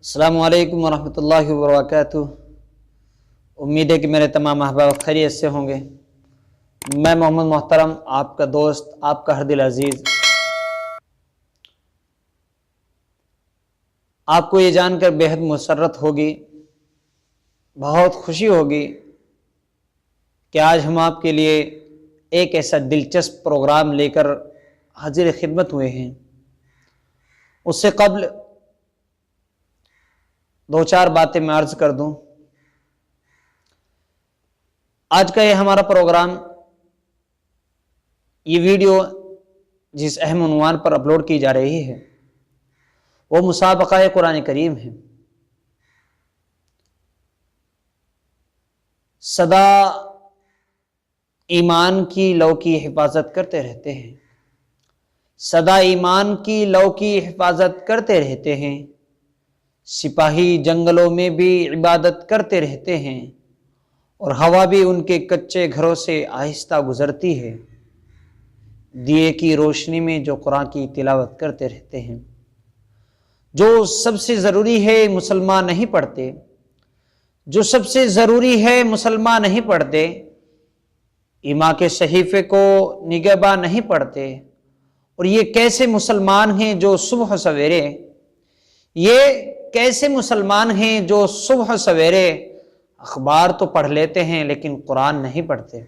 السلام علیکم ورحمۃ اللہ وبرکاتہ۔ امید ہے کہ میرے تمام احباب خیریت سے ہوں گے۔ میں محمد محترم، آپ کا دوست، آپ کا ہر دل عزیز، آپ کو یہ جان کر بے حد مسرت ہوگی، بہت خوشی ہوگی کہ آج ہم آپ کے لیے ایک ایسا دلچسپ پروگرام لے کر حاضر خدمت ہوئے ہیں۔ اس سے قبل دو چار باتیں میں عرض کر دوں۔ آج کا یہ ہمارا پروگرام، یہ ویڈیو جس اہم عنوان پر اپلوڈ کی جا رہی ہے وہ مسابقہ قرآن کریم ہے۔ سدا ایمان کی لو کی حفاظت کرتے رہتے ہیں، سدا ایمان کی لو کی حفاظت کرتے رہتے ہیں، سپاہی جنگلوں میں بھی عبادت کرتے رہتے ہیں، اور ہوا بھی ان کے کچے گھروں سے آہستہ گزرتی ہے، دیے کی روشنی میں جو قرآن کی تلاوت کرتے رہتے ہیں۔ جو سب سے ضروری ہے مسلمان نہیں پڑھتے، جو سب سے ضروری ہے مسلمان نہیں پڑھتے، ایمان کے صحیفے کو نگہباں نہیں پڑھتے۔ اور یہ کیسے مسلمان ہیں جو صبح سویرے، یہ کیسے مسلمان ہیں جو صبح سویرے اخبار تو پڑھ لیتے ہیں لیکن قرآن نہیں پڑھتے۔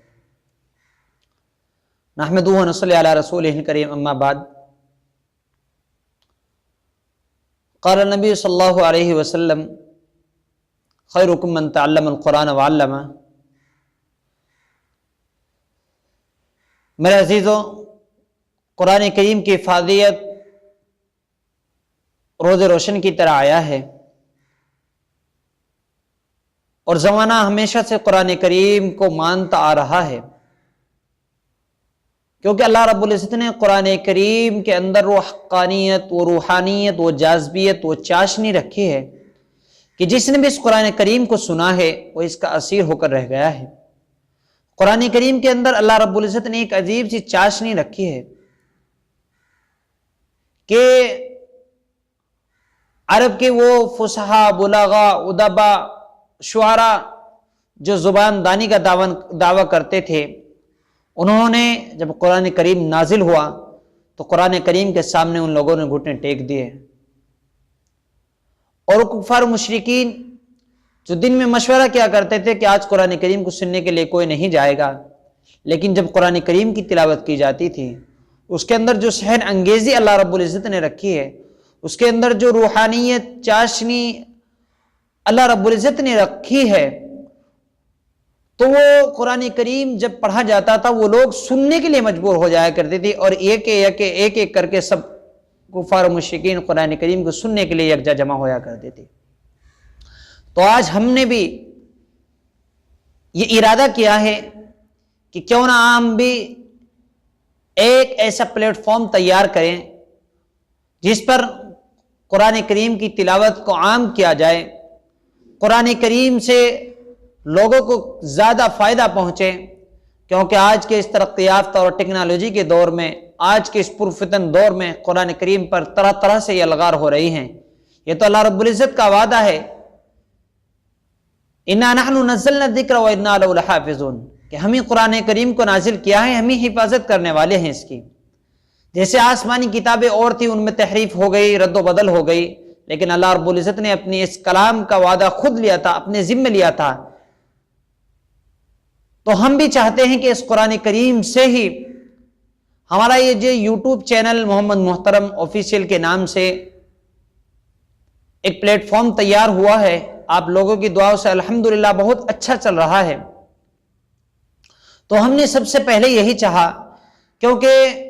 نحمدہ و نصلی علی رسولہ الکریم، اما بعد۔ قال النبی صلی اللہ علیہ وسلم خیرکم من تعلم القرآن وعلمہ۔ میرے عزیزو، قرآن کریم کی افادیت روز روشن کی طرح آیا ہے، اور زمانہ ہمیشہ سے قرآن کریم کو مانتا آ رہا ہے، کیونکہ اللہ رب العزت نے قرآن کریم کے اندر وہ حقانیت، وہ روحانیت، وہ جاذبیت، وہ چاشنی رکھی ہے کہ جس نے بھی اس قرآن کریم کو سنا ہے وہ اس کا اسیر ہو کر رہ گیا ہے۔ قرآن کریم کے اندر اللہ رب العزت نے ایک عجیب سی چاشنی رکھی ہے کہ عرب کے وہ فصحا، بلغا، ادبا، شعراء جو زبان دانی کا دعویٰ کرتے تھے، انہوں نے جب قرآن کریم نازل ہوا تو قرآن کریم کے سامنے ان لوگوں نے گھٹنے ٹیک دیے، اور کفار مشرکین جو دن میں مشورہ کیا کرتے تھے کہ آج قرآن کریم کو سننے کے لیے کوئی نہیں جائے گا، لیکن جب قرآن کریم کی تلاوت کی جاتی تھی اس کے اندر جو سحر انگیزی اللہ رب العزت نے رکھی ہے، اس کے اندر جو روحانیت، چاشنی اللہ رب العزت نے رکھی ہے، تو وہ قرآن کریم جب پڑھا جاتا تھا وہ لوگ سننے کے لیے مجبور ہو جایا کرتے تھے، اور ایک ایک کر کے سب کفار و مشرکین قرآن کریم کو سننے کے لیے یکجا جمع ہویا کرتے تھے۔ تو آج ہم نے بھی یہ ارادہ کیا ہے کہ کیوں نہ ہم بھی ایک ایسا پلیٹ فارم تیار کریں جس پر قرآن کریم کی تلاوت کو عام کیا جائے، قرآن کریم سے لوگوں کو زیادہ فائدہ پہنچے، کیونکہ آج کے اس ترقی یافتہ اور ٹیکنالوجی کے دور میں، آج کے اس پرفتن دور میں قرآن کریم پر طرح طرح سے یہ الغار ہو رہی ہیں۔ یہ تو اللہ رب العزت کا وعدہ ہے، اِنَّا نَحْنُ نَزَّلْنَا الذِّكْرَ وَإِنَّا لَهُ لَحَافِظُونَ، کہ ہم ہی قرآن کریم کو نازل کیا ہے، ہم ہی حفاظت کرنے والے ہیں اس کی۔ جیسے آسمانی کتابیں اور تھی، ان میں تحریف ہو گئی، رد و بدل ہو گئی، لیکن اللہ رب العزت نے اپنی اس کلام کا وعدہ خود لیا تھا، اپنے ذمہ لیا تھا۔ تو ہم بھی چاہتے ہیں کہ اس قرآن کریم سے ہی ہمارا یہ جو یوٹیوب چینل محمد محترم آفیشیل کے نام سے ایک پلیٹ فارم تیار ہوا ہے، آپ لوگوں کی دعاؤں سے الحمدللہ بہت اچھا چل رہا ہے۔ تو ہم نے سب سے پہلے یہی چاہا، کیونکہ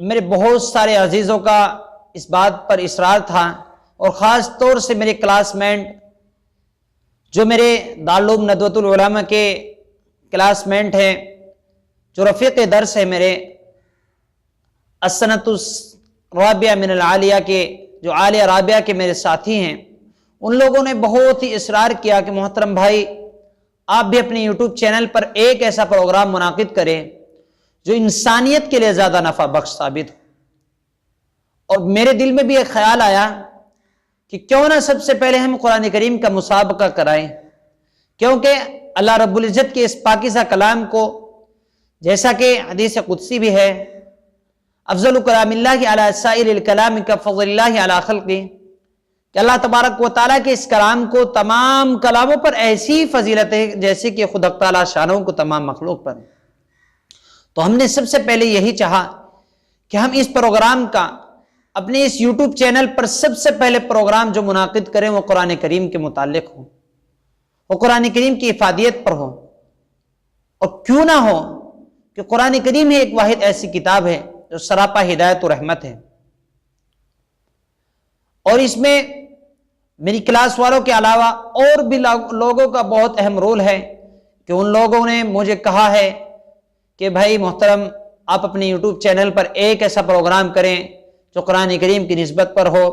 میرے بہت سارے عزیزوں کا اس بات پر اصرار تھا، اور خاص طور سے میرے کلاس میٹ جو میرے دارالعلوم ندوۃ العلماء کے کلاس میٹ ہیں، جو رفیق درس ہے میرے السنۃ الرابعہ من العالیہ کے، جو عالیہ رابعہ کے میرے ساتھی ہیں، ان لوگوں نے بہت ہی اصرار کیا کہ محترم بھائی آپ بھی اپنے یوٹیوب چینل پر ایک ایسا پروگرام منعقد کریں جو انسانیت کے لیے زیادہ نفع بخش ثابت ہو۔ اور میرے دل میں بھی ایک خیال آیا کہ کیوں نہ سب سے پہلے ہم قرآن کریم کا مسابقہ کرائیں، کیونکہ اللہ رب العزت کے اس پاکیزہ کلام کو، جیسا کہ حدیث قدسی بھی ہے، افضل کلام اللہ علی سائر الکلام کفضل اللہ علی خلقہ، کہ اللہ تبارک و تعالیٰ کے اس کلام کو تمام کلاموں پر ایسی فضیلت ہے جیسے کہ خود تعالیٰ شانوں کو تمام مخلوق پر۔ تو ہم نے سب سے پہلے یہی چاہا کہ ہم اس پروگرام کا اپنے اس یوٹیوب چینل پر سب سے پہلے پروگرام جو منعقد کریں وہ قرآن کریم کے متعلق ہو، وہ قرآن کریم کی افادیت پر ہو، اور کیوں نہ ہو کہ قرآن کریم ہی ایک واحد ایسی کتاب ہے جو سراپا ہدایت و رحمت ہے، اور اس میں میری کلاس والوں کے علاوہ اور بھی لوگوں کا بہت اہم رول ہے، کہ ان لوگوں نے مجھے کہا ہے کہ بھائی محترم آپ اپنے یوٹیوب چینل پر ایک ایسا پروگرام کریں جو قرآن کریم کی نسبت پر ہو۔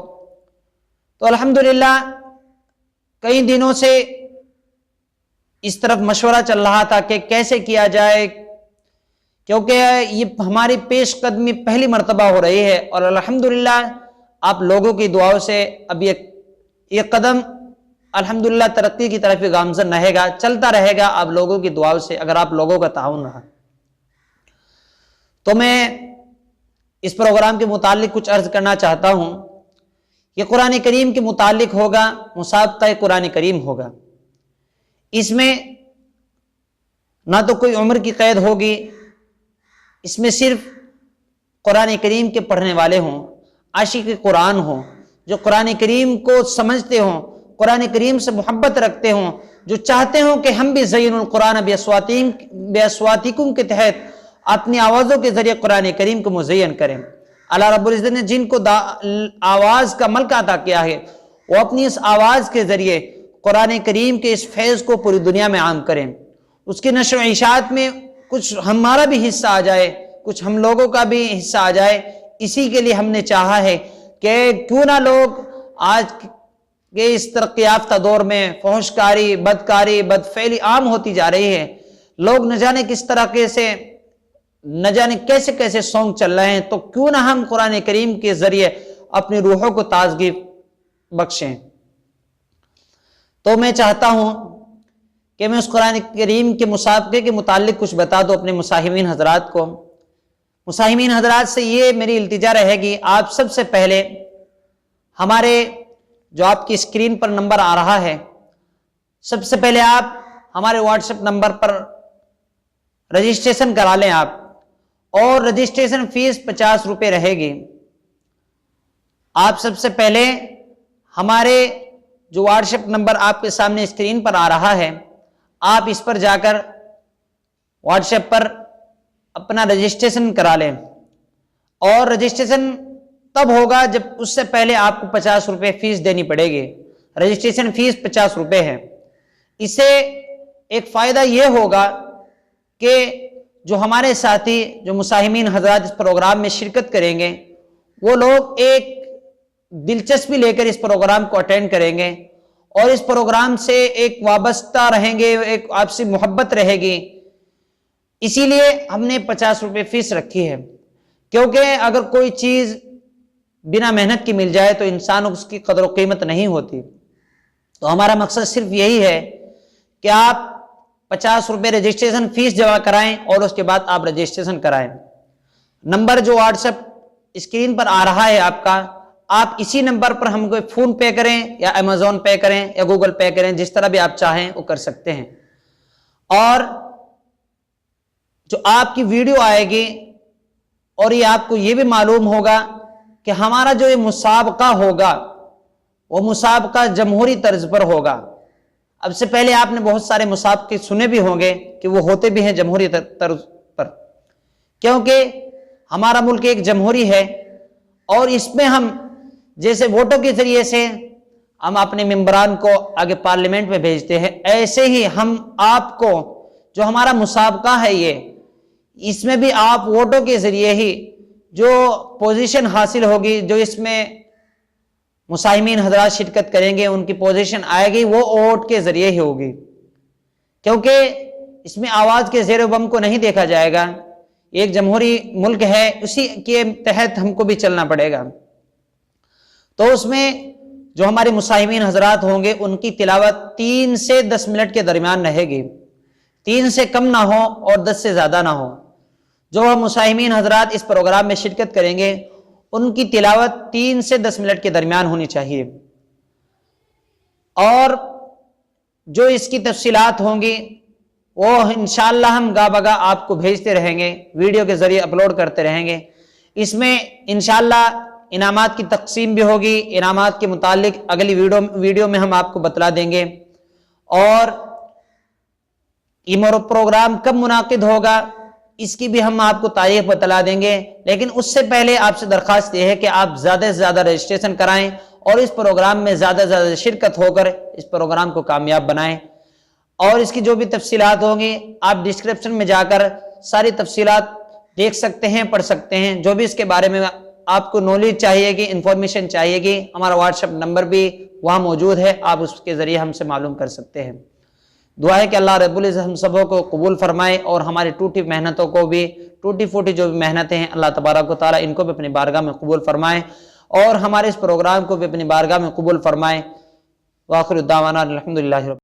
تو الحمدللہ کئی دنوں سے اس طرف مشورہ چل رہا تھا کہ کیسے کیا جائے، کیونکہ یہ ہماری پیش قدمی پہلی مرتبہ ہو رہی ہے، اور الحمدللہ آپ لوگوں کی دعاؤں سے اب یہ قدم الحمدللہ ترقی کی طرف گامزن رہے گا، چلتا رہے گا آپ لوگوں کی دعاؤں سے، اگر آپ لوگوں کا تعاون رہا۔ تو میں اس پروگرام کے متعلق کچھ عرض کرنا چاہتا ہوں۔ یہ قرآن کریم کے متعلق ہوگا، مسابقہ قرآن کریم ہوگا۔ اس میں نہ تو کوئی عمر کی قید ہوگی، اس میں صرف قرآن کریم کے پڑھنے والے ہوں، عاشق قرآن ہوں، جو قرآن کریم کو سمجھتے ہوں، قرآن کریم سے محبت رکھتے ہوں، جو چاہتے ہوں کہ ہم بھی زین القرآن بِأَصْوَاتِكُمْ کے تحت اپنی آوازوں کے ذریعے قرآن کریم کو مزین کریں۔ اللہ رب العزت نے جن کو آواز کا ملکہ عطا کیا ہے، وہ اپنی اس آواز کے ذریعے قرآن کریم کے اس فیض کو پوری دنیا میں عام کریں، اس کی نشر و اشاعت میں کچھ ہمارا بھی حصہ آ جائے، کچھ ہم لوگوں کا بھی حصہ آ جائے۔ اسی کے لیے ہم نے چاہا ہے کہ کیوں نہ لوگ آج کے اس ترقی یافتہ دور میں فحش کاری، بدکاری، بدفعلی عام ہوتی جا رہی ہے، لوگ نہ جانے کس طریقے سے، نہ جانے کیسے کیسے سونگ چل رہے ہیں، تو کیوں نہ ہم قرآن کریم کے ذریعے اپنی روحوں کو تازگی بخشیں۔ تو میں چاہتا ہوں کہ میں اس قرآن کریم کے مسابقے کے متعلق کچھ بتا دوں اپنے مساہمین حضرات کو۔ مساہمین حضرات سے یہ میری التجا رہے گی، آپ سب سے پہلے ہمارے جو آپ کی اسکرین پر نمبر آ رہا ہے، سب سے پہلے آپ ہمارے واٹس ایپ نمبر پر رجسٹریشن کرا لیں آپ، اور رجسٹریشن فیس 50 روپے رہے گی۔ آپ سب سے پہلے ہمارے جو واٹس ایپ نمبر آپ کے سامنے اسکرین پر آ رہا ہے، آپ اس پر جا کر واٹس ایپ پر اپنا رجسٹریشن کرا لیں، اور رجسٹریشن تب ہوگا جب اس سے پہلے آپ کو 50 روپے فیس دینی پڑے گی۔ رجسٹریشن فیس 50 روپے ہے۔ اس سے ایک فائدہ یہ ہوگا کہ جو ہمارے ساتھی، جو مساہمین حضرات اس پروگرام میں شرکت کریں گے، وہ لوگ ایک دلچسپی لے کر اس پروگرام کو اٹینڈ کریں گے، اور اس پروگرام سے ایک وابستہ رہیں گے، ایک آپسی محبت رہے گی۔ اسی لیے ہم نے 50 روپے فیس رکھی ہے، کیونکہ اگر کوئی چیز بنا محنت کی مل جائے تو انسان اس کی قدر و قیمت نہیں ہوتی۔ تو ہمارا مقصد صرف یہی ہے کہ آپ 50 روپے رجسٹریشن فیس جمع کرائیں، اور اس کے بعد آپ رجسٹریشن کرائیں۔ نمبر جو واٹس ایپ اسکرین پر آ رہا ہے آپ کا، آپ اسی نمبر پر ہم کو فون پے کریں، یا امیزون پے کریں، یا گوگل پے کریں، جس طرح بھی آپ چاہیں وہ کر سکتے ہیں۔ اور جو آپ کی ویڈیو آئے گی، اور یہ آپ کو یہ بھی معلوم ہوگا کہ ہمارا جو یہ مسابقہ ہوگا وہ مسابقہ جمہوری طرز پر ہوگا۔ اب سے پہلے آپ نے بہت سارے مسابقے سنے بھی ہوں گے کہ وہ ہوتے بھی ہیں جمہوری طرز پر، کیونکہ ہمارا ملک ایک جمہوری ہے، اور اس میں ہم جیسے ووٹوں کے ذریعے سے ہم اپنے ممبران کو آگے پارلیمنٹ میں بھیجتے ہیں، ایسے ہی ہم آپ کو جو ہمارا مسابقہ ہے اس میں بھی آپ ووٹوں کے ذریعے ہی جو پوزیشن حاصل ہوگی، جو اس میں مساہمین حضرات شرکت کریں گے ان کی پوزیشن آئے گی، وہ ووٹ کے ذریعے ہی ہوگی، کیونکہ اس میں آواز کے زیر و بم کو نہیں دیکھا جائے گا۔ ایک جمہوری ملک ہے، اسی کے تحت ہم کو بھی چلنا پڑے گا۔ تو اس میں جو ہمارے مساہمین حضرات ہوں گے ان کی تلاوت 3 سے 10 منٹ کے درمیان رہے گی، 3 سے کم نہ ہو اور 10 سے زیادہ نہ ہو۔ جو مساہمین حضرات اس پروگرام میں شرکت کریں گے ان کی تلاوت 3 سے 10 منٹ کے درمیان ہونی چاہیے، اور جو اس کی تفصیلات ہوں گی وہ انشاءاللہ ہم گاہ بگاہ آپ کو بھیجتے رہیں گے، ویڈیو کے ذریعے اپلوڈ کرتے رہیں گے۔ اس میں انشاءاللہ انعامات کی تقسیم بھی ہوگی، انعامات کے متعلق اگلی ویڈیو میں ہم آپ کو بتلا دیں گے، اور یہ پروگرام کب منعقد ہوگا اس کی بھی ہم آپ کو تاریخ بتلا دیں گے۔ لیکن اس سے پہلے آپ سے درخواست یہ ہے کہ آپ زیادہ سے زیادہ رجسٹریشن کرائیں اور اس پروگرام میں زیادہ سے زیادہ شرکت ہو کر اس پروگرام کو کامیاب بنائیں۔ اور اس کی جو بھی تفصیلات ہوں گی آپ ڈسکرپشن میں جا کر ساری تفصیلات دیکھ سکتے ہیں، پڑھ سکتے ہیں۔ جو بھی اس کے بارے میں آپ کو نالج چاہیے گی، انفارمیشن چاہیے گی، ہمارا واٹس ایپ نمبر بھی وہاں موجود ہے، آپ اس کے ذریعے ہم سے معلوم کر سکتے ہیں۔ دعا ہے کہ اللہ رب العزت ہم سبوں کو قبول فرمائے اور ہماری ٹوٹی محنتوں کو بھی، ٹوٹی پھوٹی جو بھی محنتیں ہیں اللہ تبارک و تعالیٰ ان کو بھی اپنی بارگاہ میں قبول فرمائے اور ہمارے اس پروگرام کو بھی اپنی بارگاہ میں قبول فرمائے۔ وآخر دعوانا الحمدللہ۔